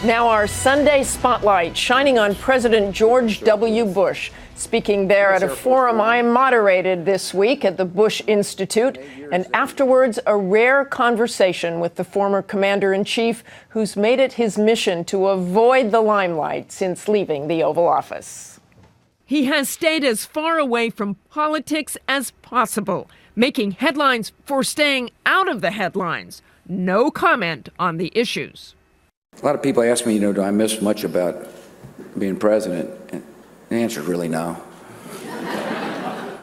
Now our Sunday spotlight shining on President George W. Bush, speaking there at a forum I moderated this week at the Bush Institute, and afterwards a rare conversation with the former commander-in-chief who's made it his mission to avoid the limelight since leaving the Oval Office. He has stayed as far away from politics as possible, making headlines for staying out of the headlines. No comment on the issues. A lot of people ask me, do I miss much about being president? And the answer is really no.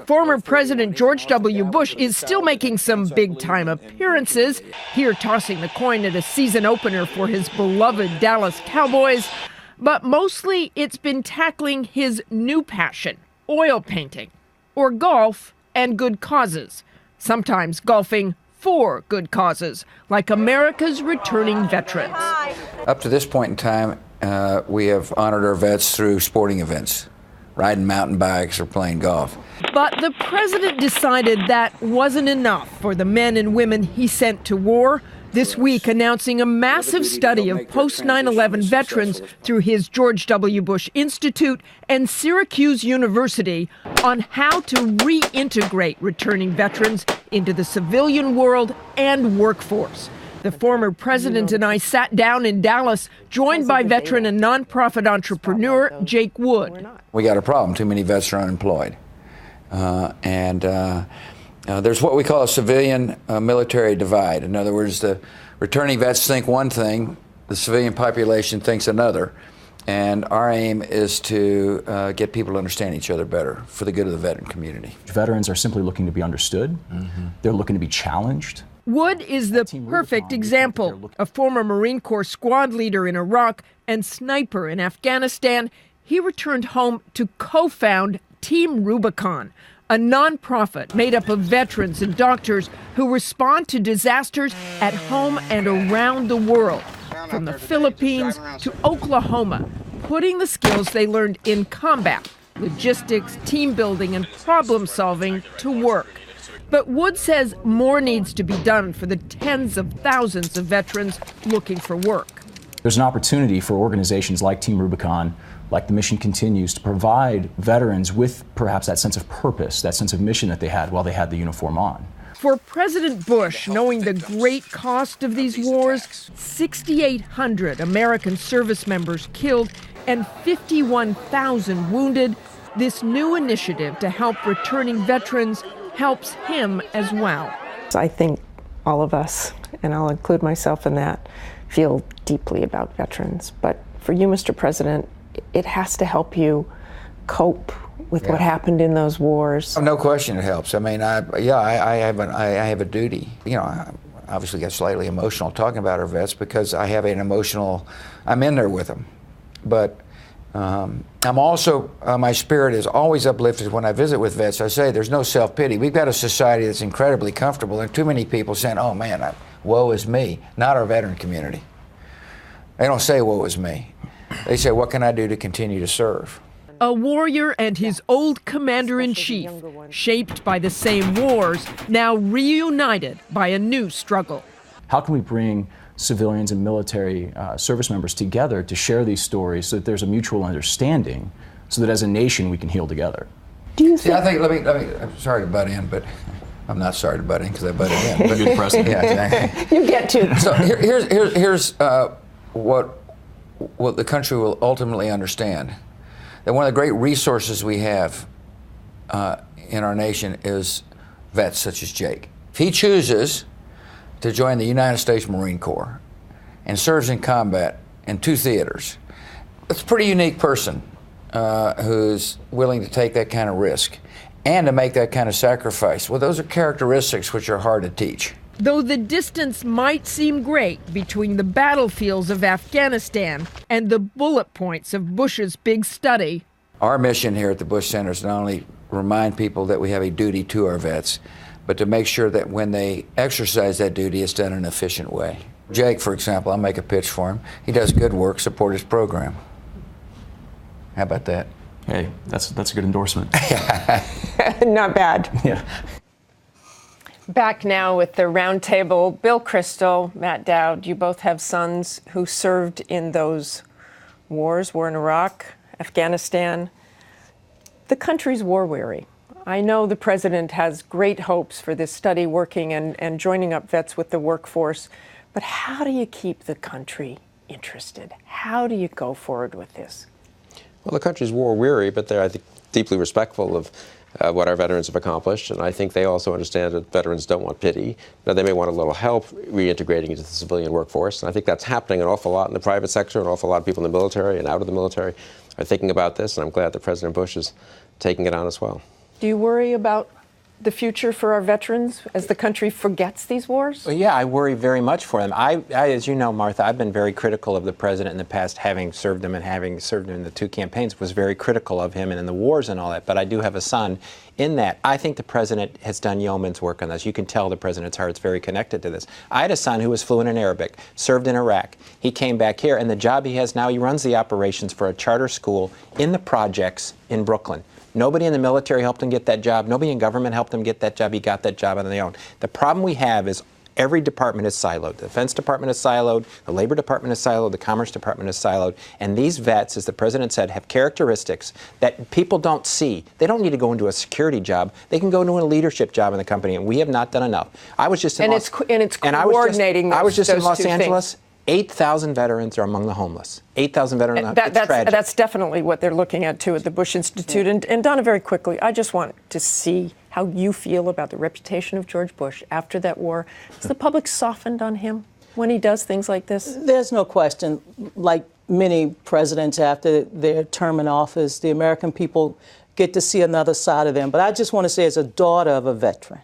Former President George W. Bush is still making some big-time appearances, here tossing the coin at a season opener for his beloved Dallas Cowboys. But mostly it's been tackling his new passion, oil painting, or golf and good causes, sometimes golfing for good causes, like America's returning veterans. Up to this point in time, we have honored our vets through sporting events, riding mountain bikes or playing golf. But the president decided that wasn't enough for the men and women he sent to war, this week announcing a massive study of post-9/11 veterans through his George W. Bush Institute and Syracuse University on how to reintegrate returning veterans into the civilian world and workforce. The former president and I sat down in Dallas, joined by veteran and nonprofit entrepreneur Jake Wood. We got a problem. Too many vets are unemployed. There's what we call a civilian military divide. In other words, the returning vets think one thing, the civilian population thinks another. And our aim is to get people to understand each other better for the good of the veteran community. Veterans are simply looking to be understood. They're looking to be challenged. Wood is the perfect example. A former Marine Corps squad leader in Iraq and sniper in Afghanistan, he returned home to co-found Team Rubicon, a nonprofit made up of veterans and doctors who respond to disasters at home and around the world, from the Philippines to Oklahoma, putting the skills they learned in combat, logistics, team building, and problem solving to work. But Wood says more needs to be done for the tens of thousands of veterans looking for work. There's an opportunity for organizations like Team Rubicon, like the mission continues, to provide veterans with perhaps that sense of purpose, that sense of mission that they had while they had the uniform on. For President Bush, knowing the great cost of these wars, 6,800 American service members killed and 51,000 wounded, this new initiative to help returning veterans helps him as well. I think all of us, and I'll include myself in that, feel deeply about veterans. But for you, Mr. President, it has to help you cope with what happened in those wars. No question it helps. I mean, I have a duty. I obviously get slightly emotional talking about our vets because I have an emotional, I'm in there with them. But I'm also, my spirit is always uplifted when I visit with vets. I say there's no self-pity. We've got a society that's incredibly comfortable, and too many people saying, oh man, woe is me, not our veteran community. They don't say woe is me. They say, what can I do to continue to serve? A warrior and his old commander-in-chief, shaped by the same wars, now reunited by a new struggle. How can we bring civilians and military service members together to share these stories so that there's a mutual understanding, so that as a nation we can heal together? Do you think? I think, let me, I'm sorry to butt in, but I'm not sorry to butt in because I butted in. But you're the president. Yeah, exactly. You get to. So here's what the country will ultimately understand. That one of the great resources we have in our nation is vets such as Jake. If he chooses to join the United States Marine Corps and serves in combat in 2 theaters, it's a pretty unique person who's willing to take that kind of risk and to make that kind of sacrifice. Well, those are characteristics which are hard to teach. Though the distance might seem great between the battlefields of Afghanistan and the bullet points of Bush's big study. Our mission here at the Bush Center is not only remind people that we have a duty to our vets, but to make sure that when they exercise that duty, it's done in an efficient way. Jake, for example, I'll make a pitch for him. He does good work, support his program. How about that? Hey, that's a good endorsement. Not bad. Yeah. Back now with the roundtable. Bill Kristol, Matt Dowd, you both have sons who served in those wars, war in Iraq, Afghanistan. The country's war weary. I know the president has great hopes for this study working and joining up vets with the workforce, but how do you keep the country interested? How do you go forward with this? Well, the country's war weary, but they're, I think, deeply respectful of what our veterans have accomplished, and I think they also understand that veterans don't want pity. Now, they may want a little help reintegrating into the civilian workforce, and I think that's happening an awful lot in the private sector. An awful lot of people in the military and out of the military are thinking about this, and I'm glad that President Bush is taking it on as well. Do you worry about the future for our veterans as the country forgets these wars? Well, yeah, I worry very much for them. I, as you know, Martha, I've been very critical of the president in the past, having served him and having served him in the 2 campaigns, was very critical of him and in the wars and all that. But I do have a son in that. I think the president has done yeoman's work on this. You can tell the president's heart's very connected to this. I had a son who was fluent in Arabic, served in Iraq. He came back here, and the job he has now, he runs the operations for a charter school in the projects in Brooklyn. Nobody in the military helped him get that job. Nobody in government helped him get that job. He got that job on their own. The problem we have is every department is siloed. The Defense Department is siloed. The Labor Department is siloed. The Commerce Department is siloed. And these vets, as the president said, have characteristics that people don't see. They don't need to go into a security job. They can go into a leadership job in the company, and we have not done enough. I was just in it's coordinating I was just in Los two Angeles. Things. 8,000 veterans are among the homeless. 8,000 veterans. That's definitely what they're looking at, too, at the Bush Institute. And Donna, very quickly, I just want to see how you feel about the reputation of George Bush after that war. Has the public softened on him when he does things like this? There's no question. Like many presidents after their term in office, the American people get to see another side of them. But I just want to say, as a daughter of a veteran,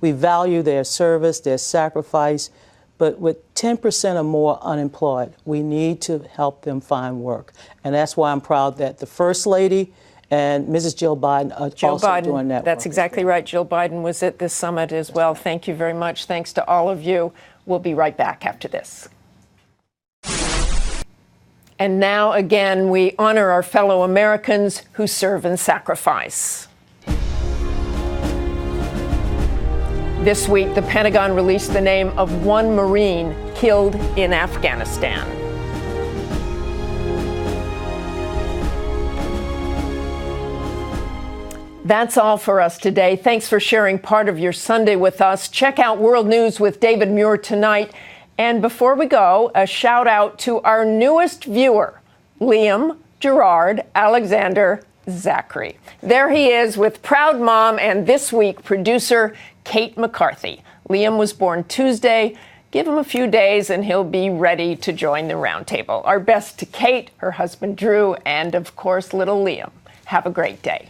we value their service, their sacrifice. But with 10% or more unemployed, we need to help them find work. And that's why I'm proud that the First Lady and Mrs. Jill Biden are also doing that. That's exactly right. Jill Biden was at this summit as well. Thank you very much. Thanks to all of you. We'll be right back after this. And now, again, we honor our fellow Americans who serve and sacrifice. This week, the Pentagon released the name of one Marine killed in Afghanistan. That's all for us today. Thanks for sharing part of your Sunday with us. Check out World News with David Muir tonight. And before we go, a shout out to our newest viewer, Liam Gerard Alexander Zachary. There he is with proud mom and this week producer Kate McCarthy. Liam was born Tuesday. Give him a few days and he'll be ready to join the roundtable. Our best to Kate, her husband Drew, and of course little Liam. Have a great day.